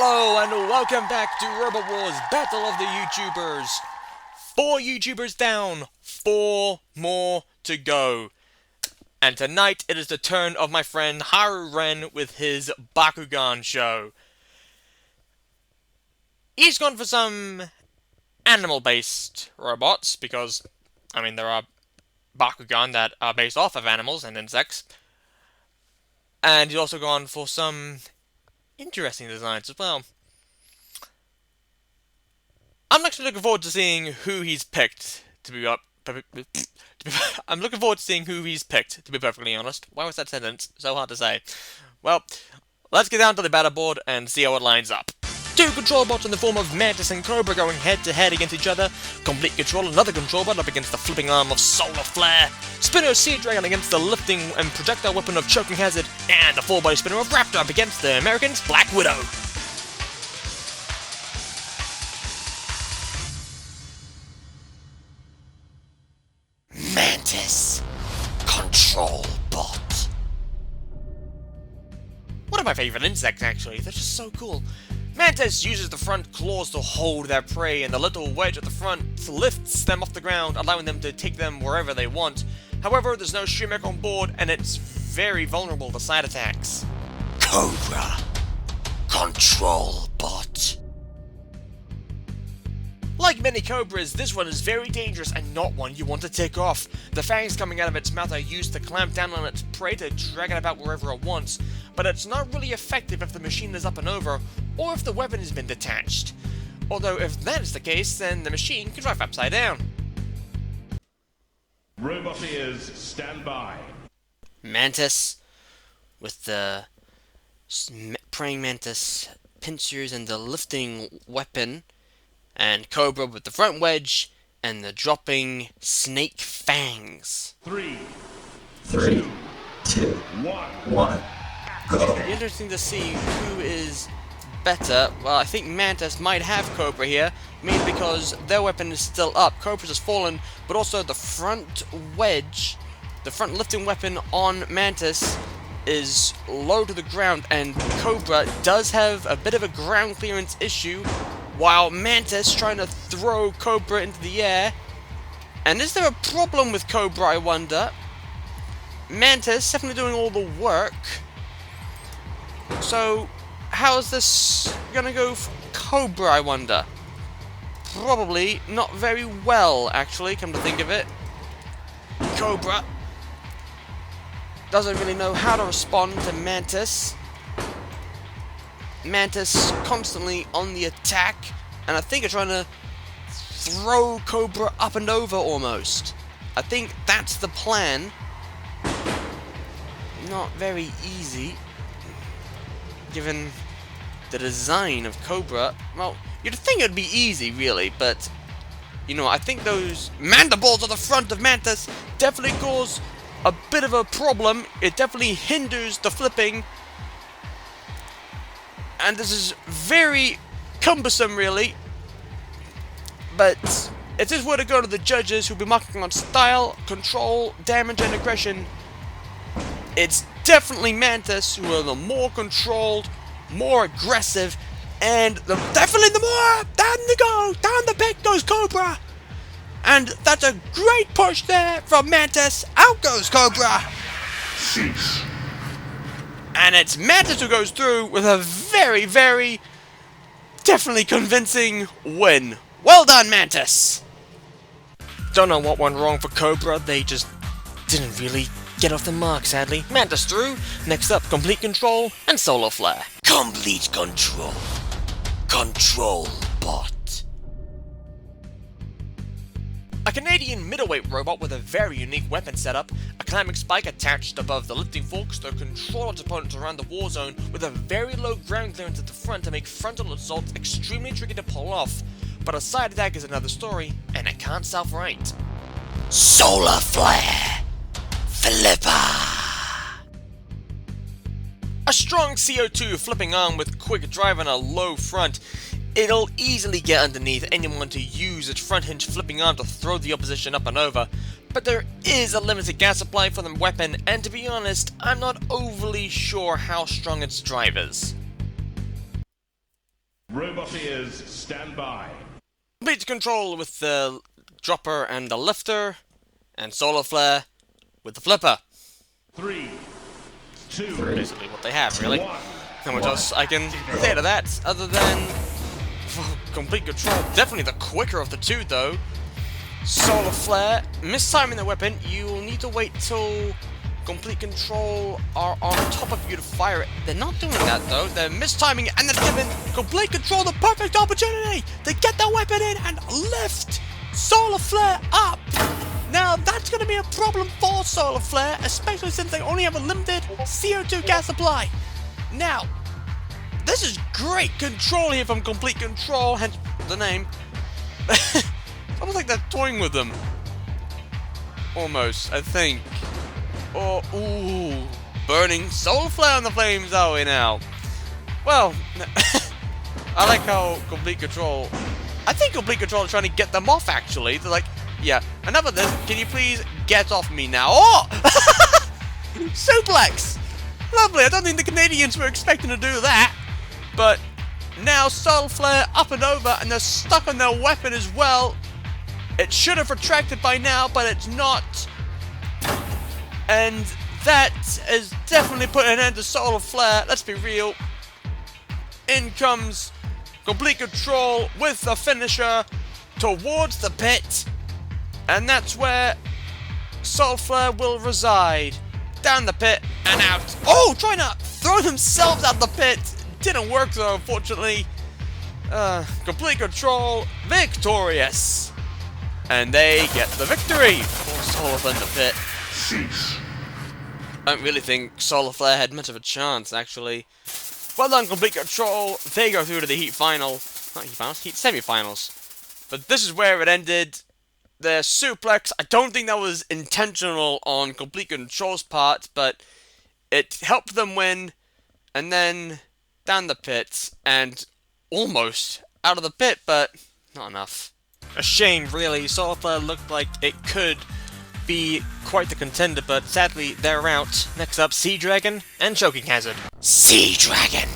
Hello and welcome back to Robot Wars Battle of the YouTubers. 4 YouTubers down, 4 more to go. And tonight it is the turn of my friend Haru Ren with his Bakugan show. He's gone for some animal-based robots because, there are Bakugan that are based off of animals and insects. And he's also gone for some interesting designs as well. I'm actually looking forward to seeing who he's picked to be I'm looking forward to seeing who he's picked, to be perfectly honest. Why was that sentence so hard to say? Well, let's get down to the battle board and see how it lines up. 2 control bots in the form of Mantis and Cobra going head to head against each other. Complete Control, another control bot up against the flipping arm of Solar Flare. Spinner Sea Dragon against the lifting and projectile weapon of Choking Hazard. And the 4-body spinner of Raptor up against the American's Black Widow. Mantis Control Bot. One of my favorite insects, actually. They're just so cool. Mantis uses the front claws to hold their prey, and the little wedge at the front lifts them off the ground, allowing them to take them wherever they want. However, there's no Shrimp on board, and it's very vulnerable to side attacks. Cobra Control Bot. Like many Cobras, this one is very dangerous and not one you want to take off. The fangs coming out of its mouth are used to clamp down on its prey to drag it about wherever it wants, but it's not really effective if the machine is up and over, or if the weapon has been detached. Although if that is the case, then the machine can drive upside down. Robot ears, stand by. Mantis with the praying mantis pincers and the lifting weapon, and Cobra with the front wedge and the dropping snake fangs. 3, 2, 1, go. It'll be interesting to see who is better. Well, I think Mantis might have Cobra here, mainly because their weapon is still up. Cobra's has fallen, but also the front wedge, the front lifting weapon on Mantis is low to the ground, and Cobra does have a bit of a ground clearance issue, while Mantis trying to throw Cobra into the air. And is there a problem with Cobra, I wonder? Mantis definitely doing all the work. So, how's this gonna go for Cobra, I wonder? Probably not very well, actually, come to think of it. Cobra doesn't really know how to respond to Mantis. Mantis constantly on the attack, and I think are trying to throw Cobra up and over almost. I think that's the plan. Not very easy, given the design of Cobra. Well, you'd think it'd be easy, really, but I think those mandibles at the front of Mantis definitely cause a bit of a problem. It definitely hinders the flipping. And this is very cumbersome, really. But if this were to go to the judges who'll be marking on style, control, damage, and aggression, it's definitely Mantis who are the more controlled, more aggressive, and definitely the more down the pit goes Cobra. And that's a great push there from Mantis. Out goes Cobra. Cease. And it's Mantis who goes through with a very, very definitely convincing win. Well done, Mantis! Don't know what went wrong for Cobra, they just didn't really get off the mark, sadly. Mantis through, next up, Complete Control and Solar Flare. Complete Control. Control Bot. A Canadian middleweight robot with a very unique weapon setup, a climbing spike attached above the lifting forks to control its opponents around the war zone with a very low ground clearance at the front to make frontal assaults extremely tricky to pull off. But a side attack is another story, and it can't self-right. Solar Flare! Flipper! A strong CO2 flipping arm with quick drive and a low front. It'll easily get underneath anyone to use its front hinge flipping arm to throw the opposition up and over, but there is a limited gas supply for the weapon, and to be honest, I'm not overly sure how strong its drive is. Roboteers, stand by. Complete control with the dropper and the lifter, and solar flare with the flipper. 3, 2, Basically what they have, really. 1. Not much else I can say to that, other than complete control. Definitely the quicker of the two, though. Solar flare, mistiming the weapon. You'll need to wait till complete control are on top of you to fire it. They're not doing that, though. They're mistiming it, and they're giving complete control the perfect opportunity to get the weapon in and lift solar flare up. Now, that's going to be a problem for solar flare, especially since they only have a limited CO2 gas supply. Now, this is great control here from complete control, hence the name. Almost like they're toying with them. Almost, I think. Or, ooh, burning solar flare on the flames, are we now? Well, I like how complete control. I think complete control is trying to get them off, actually. They're like, yeah, enough of this. Can you please get off me now? Oh! Suplex! Lovely, I don't think the Canadians were expecting to do that. But now solar flare up and over, and they're stuck on their weapon as well. It should have retracted by now, but it's not. And that has definitely put an end to solar flare. Let's be real. In comes complete control with the finisher towards the pit. And that's where solar flare will reside. Down the pit and out. Oh, trying to throw themselves out the pit. Didn't work though, unfortunately. Complete control, victorious. And they get the victory for solar in the pit. 6. I don't really think solar flare had much of a chance, actually. Well done, complete control. They go through to the heat final. Not heat finals, heat semi-finals. But this is where it ended. Their suplex, I don't think that was intentional on complete control's part, but it helped them win. And then down the pit, and almost out of the pit, but not enough. A shame, really. Solar flare looked like it could be quite the contender, but sadly they're out. Next up, Sea Dragon and Choking Hazard. Sea Dragon!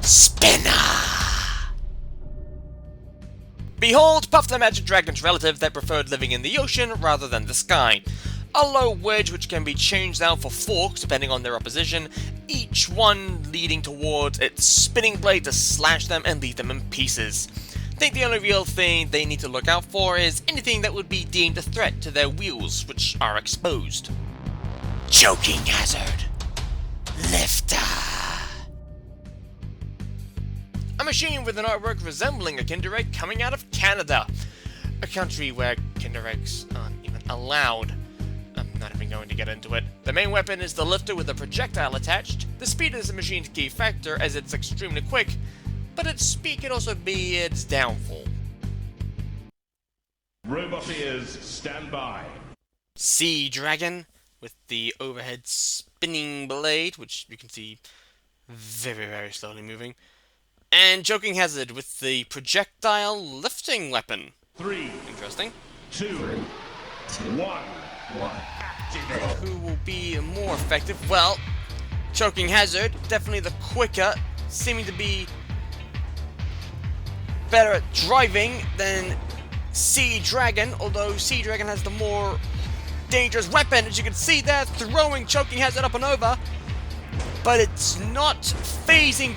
Spinner! Behold, Puff the Magic Dragon's relative that preferred living in the ocean rather than the sky. A low wedge which can be changed out for forks depending on their opposition, each one leading towards its spinning blade to slash them and leave them in pieces. I think the only real thing they need to look out for is anything that would be deemed a threat to their wheels, which are exposed. Choking Hazard. Lifter. A machine with an artwork resembling a Kinder Egg coming out of Canada. A country where Kinder Eggs aren't even allowed. I'm not even going to get into it. The main weapon is the lifter with a projectile attached. The speed is the machine's key factor as it's extremely quick, but its speed can also be its downfall. Roboteers, stand by. Sea Dragon with the overhead spinning blade, which you can see very, very slowly moving. And Choking Hazard with the projectile lifting weapon. 3, Interesting. 2, 1. Who will be more effective? Well, Choking Hazard, definitely the quicker, seeming to be better at driving than Sea Dragon, although Sea Dragon has the more dangerous weapon, as you can see there, throwing Choking Hazard up and over. But it's not phasing.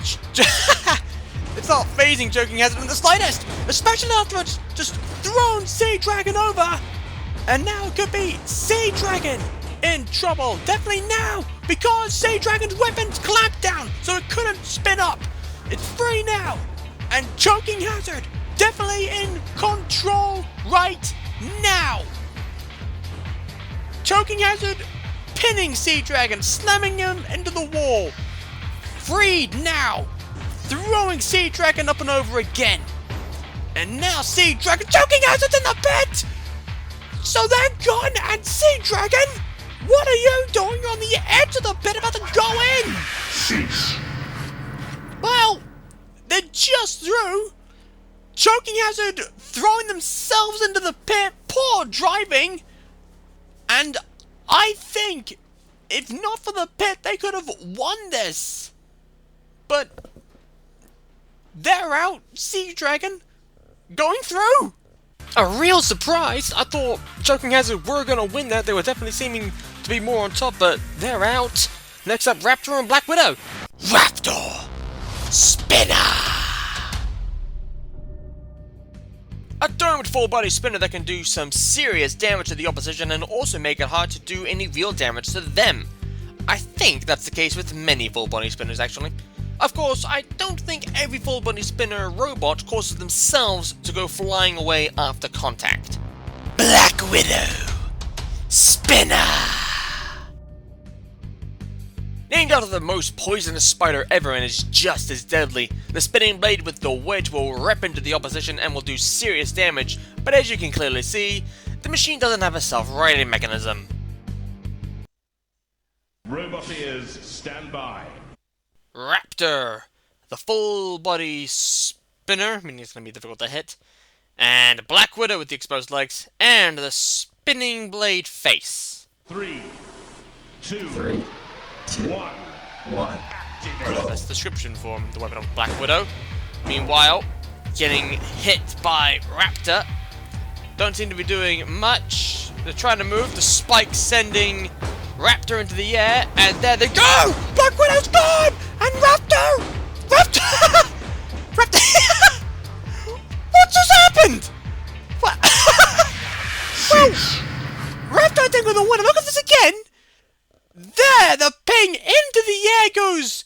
It's not phasing Choking Hazard in the slightest, especially after it's just thrown Sea Dragon over. And now it could be Sea Dragon in trouble, definitely now, because Sea Dragon's weapon's clamped down, so it couldn't spin up. It's free now, and Choking Hazard definitely in control right now. Choking Hazard pinning Sea Dragon, slamming him into the wall. Freed now, throwing Sea Dragon up and over again. And now Sea Dragon, Choking Hazard's in the pit! So they're gone, and Sea Dragon, what are you doing on the edge of the pit about to go in? 6. Well, they're just through. Choking Hazard throwing themselves into the pit, poor driving. And I think, if not for the pit, they could have won this. But they're out. Sea Dragon going through. A real surprise. I thought Choking Hazard were gonna win that. They were definitely seeming to be more on top, but they're out. Next up, Raptor and Black Widow. Raptor! Spinner! A domed full body spinner that can do some serious damage to the opposition and also make it hard to do any real damage to them. I think that's the case with many full body spinners actually. Of course, I don't think every full body spinner robot causes themselves to go flying away after contact. Black Widow! Spinner! Named after the most poisonous spider ever and is just as deadly, the spinning blade with the wedge will rip into the opposition and will do serious damage, but as you can clearly see, the machine doesn't have a self-righting mechanism. Robot ears, stand by. Raptor, the full body spinner, meaning it's going to be difficult to hit, and Black Widow with the exposed legs, and the spinning blade face. 3, 2, 1. That's the description for the weapon of Black Widow. Meanwhile, getting hit by Raptor, don't seem to be doing much. They're trying to move, the spike sending Raptor into the air, and there they go! Black Widow's gone! And Raptor! Raptor! What just happened? What? Well, Raptor I think with the winner. Look at this again! There, the ping into the air goes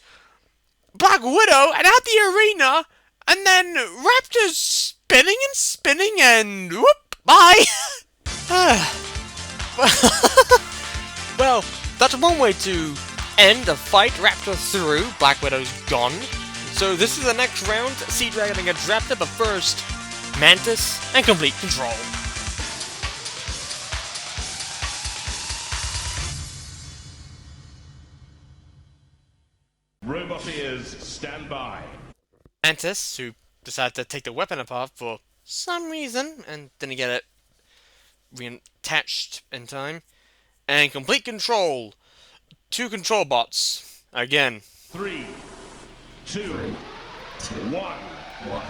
Black Widow and out the arena, and then Raptor's spinning and whoop, bye! Well, that's one way to end a fight. Raptor through, Black Widow's gone. So this is the next round, Sea Dragon against Raptor, but first, Mantis and Complete Control. Robot ears, stand by. Mantis, who decided to take the weapon apart for some reason, and didn't get it reattached in time. And Complete Control, 2 control bots, again. 3, 2, 1. Well,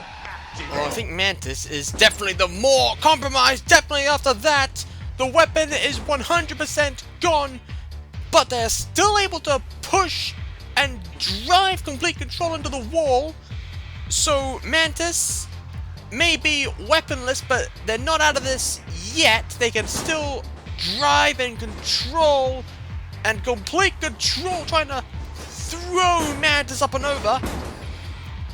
I think Mantis is definitely the more compromised, definitely after that. The weapon is 100% gone, but they're still able to push and drive Complete Control into the wall. So Mantis may be weaponless, but they're not out of this yet. They can still drive and control, and Complete Control trying to throw Mantis up and over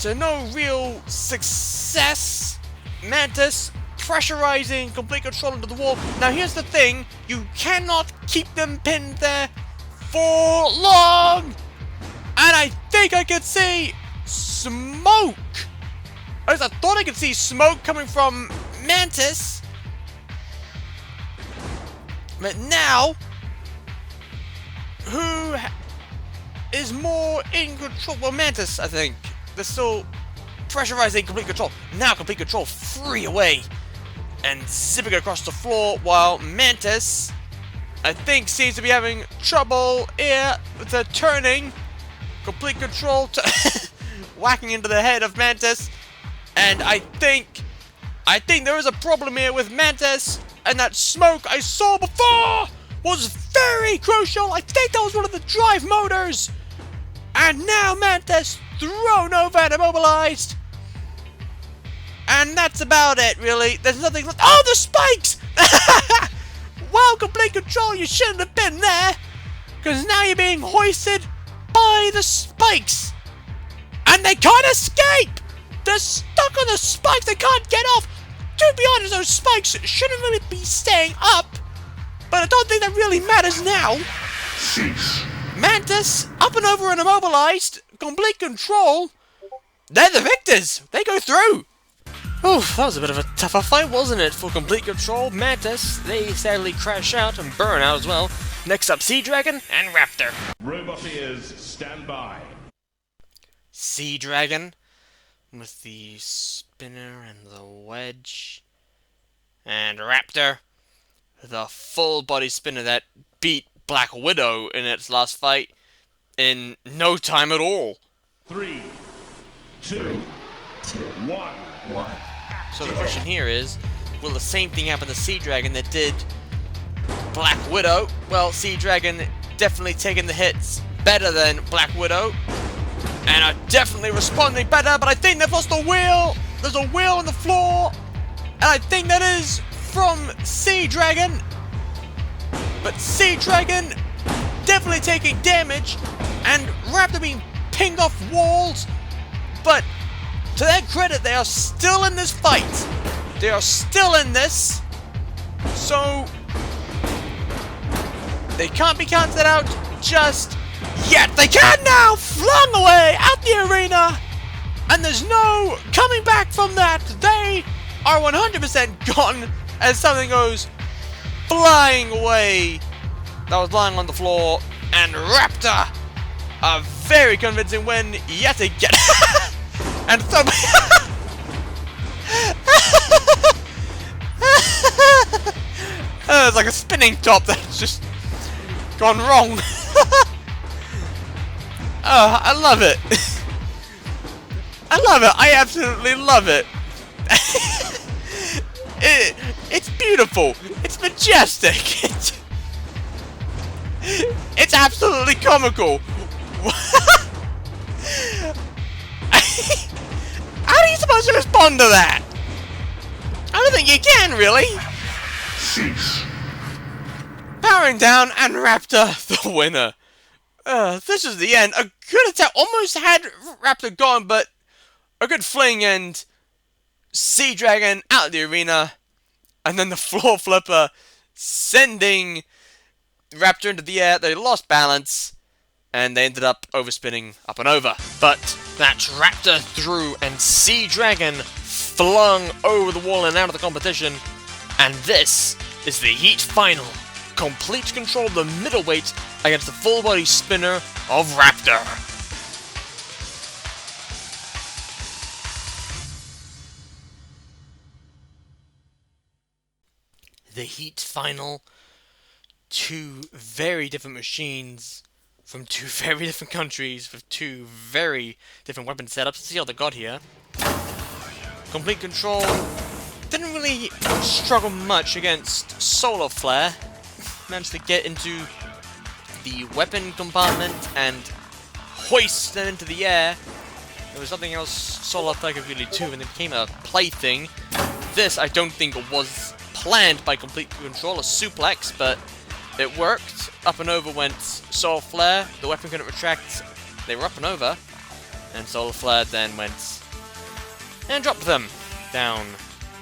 to no real success. Mantis pressurizing Complete Control into the wall. Now here's the thing, you cannot keep them pinned there for long, and I think I can see smoke. At least I thought I could see smoke coming from Mantis. But now, who is more in control? Well, Mantis, I think. They're still pressurizing Complete Control. Now Complete Control free away and zipping across the floor, while Mantis, I think, seems to be having trouble here with the turning. Complete Control whacking into the head of Mantis, and I think there is a problem here with Mantis, and that smoke I saw before was very crucial. I think that was one of the drive motors, and now Mantis thrown over and immobilized, and that's about it really. There's nothing left. Oh, the spikes! Well, Complete Control, you shouldn't have been there, because now you're being hoisted by the spikes, and they can't escape. They're stuck on the spikes. They can't get off. To be honest, those spikes shouldn't really be staying up, but I don't think that really matters now. Cease. Mantis up and over and immobilized. Complete Control, they're the victors. They go through. Oof, that was a bit of a tougher fight, wasn't it, for Complete Control? Mantis, they sadly crash out and burn out as well. Next up, Sea Dragon and Raptor. Robot ears, stand by. Sea Dragon with the spinner and the wedge. And Raptor, the full body spinner that beat Black Widow in its last fight in no time at all. 3, 2, 1. So the question here is, will the same thing happen to Sea Dragon that did Black Widow? Well, Sea Dragon definitely taking the hits better than Black Widow, and are definitely responding better, but I think they've lost the wheel! There's a wheel on the floor, and I think that is from Sea Dragon. But Sea Dragon definitely taking damage, and Raptor being pinged off walls, but to their credit, they are still in this fight. They are still in this, so they can't be counted out just yet. They can now! Flung away out the arena, and there's no coming back from that. They are 100% gone as something goes flying away. That was lying on the floor, and Raptor, a very convincing win yet again. And so it's like a spinning top that's just gone wrong. Oh, I love it. I love it. I absolutely love it. It's beautiful. It's majestic. It's absolutely comical. How are you supposed to respond to that? I don't think you can, really. Cease. Powering down, and Raptor, the winner. This is the end. A good attack. Almost had Raptor gone, but a good fling, and Sea Dragon out of the arena. And then the floor flipper sending Raptor into the air. They lost balance, and they ended up overspinning up and over. But that's Raptor through, and Sea Dragon flung over the wall and out of the competition. And this is the Heat Final. Complete control of the middleweight against the full body spinner of Raptor. The Heat Final. Two very different machines from two very different countries with two very different weapon setups. Let's see how they got here. Complete control. Didn't really struggle much against Solar Flare. Managed to get into the weapon compartment and hoist them into the air. There was nothing else Solar Flare could really do, and it became a plaything. This, I don't think, was planned by Complete Control, a suplex, but it worked. Up and over went Solar Flare. The weapon couldn't retract. They were up and over. And Solar Flare then went and dropped them down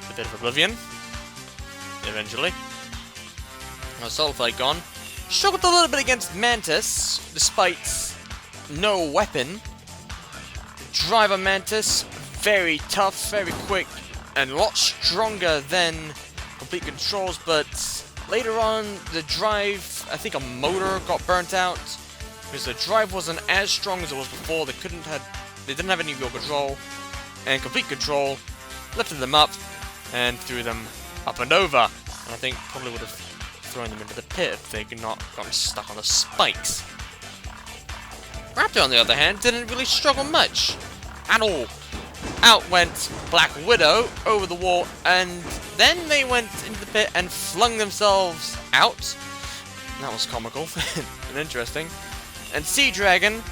the pit of oblivion. Eventually. Now Solar Flare gone. Struggled a little bit against Mantis, despite no weapon. Driver Mantis, very tough, very quick, and a lot stronger than Complete Controls, but later on, the drive, I think a motor got burnt out, because the drive wasn't as strong as it was before. They didn't have any real control, and Complete Control lifted them up and threw them up and over. And I think probably would have thrown them into the pit if they could not gotten stuck on the spikes. Raptor, on the other hand, didn't really struggle much at all. Out went Black Widow over the wall, and then they went into the pit and flung themselves out. That was comical and interesting. And Sea Dragon,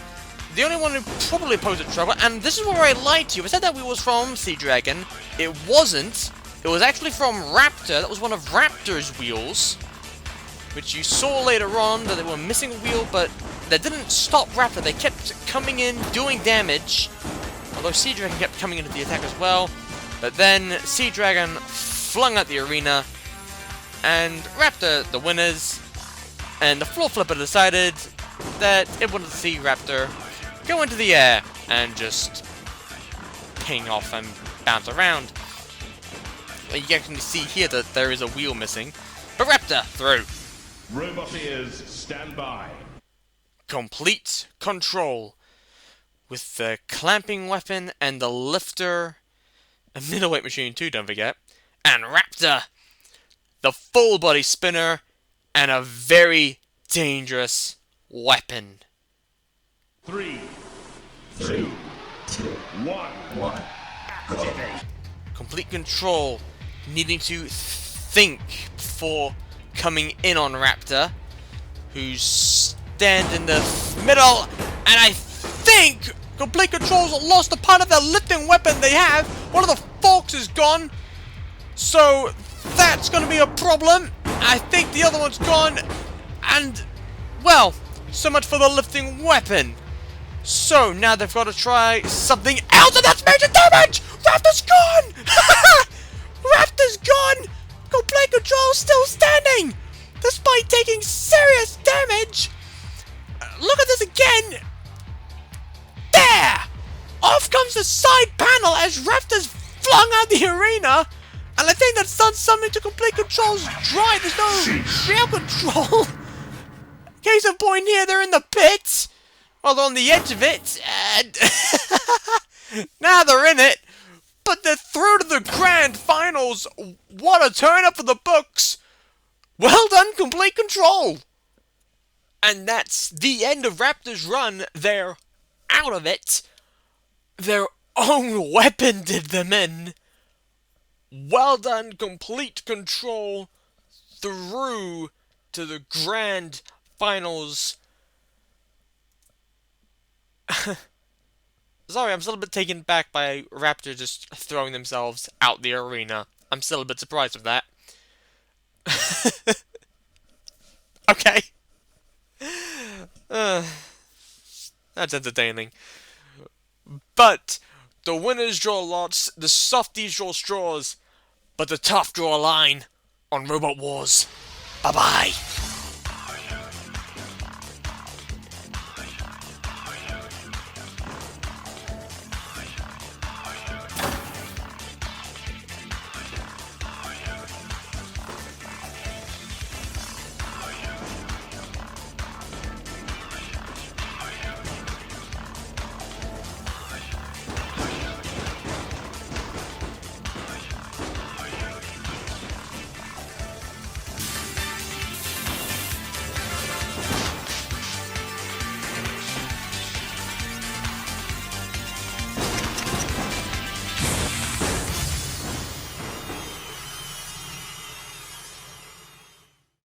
the only one who probably posed a trouble, and this is where I lied to you. I said that we was from Sea Dragon. It wasn't. It was actually from Raptor. That was one of Raptor's wheels, which you saw later on that they were missing a wheel, but that didn't stop Raptor. They kept coming in, doing damage, although Sea Dragon kept coming into the attack as well. But then Sea Dragon flung out the arena, and Raptor, the winners, and the floor flipper decided that it wanted to see Raptor go into the air and just ping off and bounce around. You can see here that there is a wheel missing, but Raptor through. Roboteers, stand by. Complete control with the clamping weapon and the lifter, a middleweight machine too, don't forget, and Raptor, the full body spinner, and a very dangerous weapon. 3, 2, 1. Complete control, needing to think before coming in on Raptor, who's stand in the middle, and I think Complete Control's lost a part of their lifting weapon they have. One of the forks is gone, so that's going to be a problem. I think the other one's gone, and, well, so much for the lifting weapon. So, now they've got to try something else, and that's major damage! Raptor's gone! Raptor's gone! Complete Control still standing! Despite taking serious damage! Look at this again! There! Off comes the side panel as Raptor's flung out the arena! And I think that's done something to Complete Control's drive. There's no real control! Case in point here, they're in the pit! Well, on the edge of it, and now they're in it, but they're through to the grand finals. What a turn up for the books. Well done, Complete Control. And that's the end of Raptor's run. They're out of it. Their own weapon did them in. Well done, Complete Control, through to the grand finals. Sorry, I'm still a bit taken back by Raptor just throwing themselves out the arena. I'm still a bit surprised with that. Okay. That's entertaining. But the winners draw lots, the softies draw straws, but the tough draw a line on Robot Wars. Bye-bye.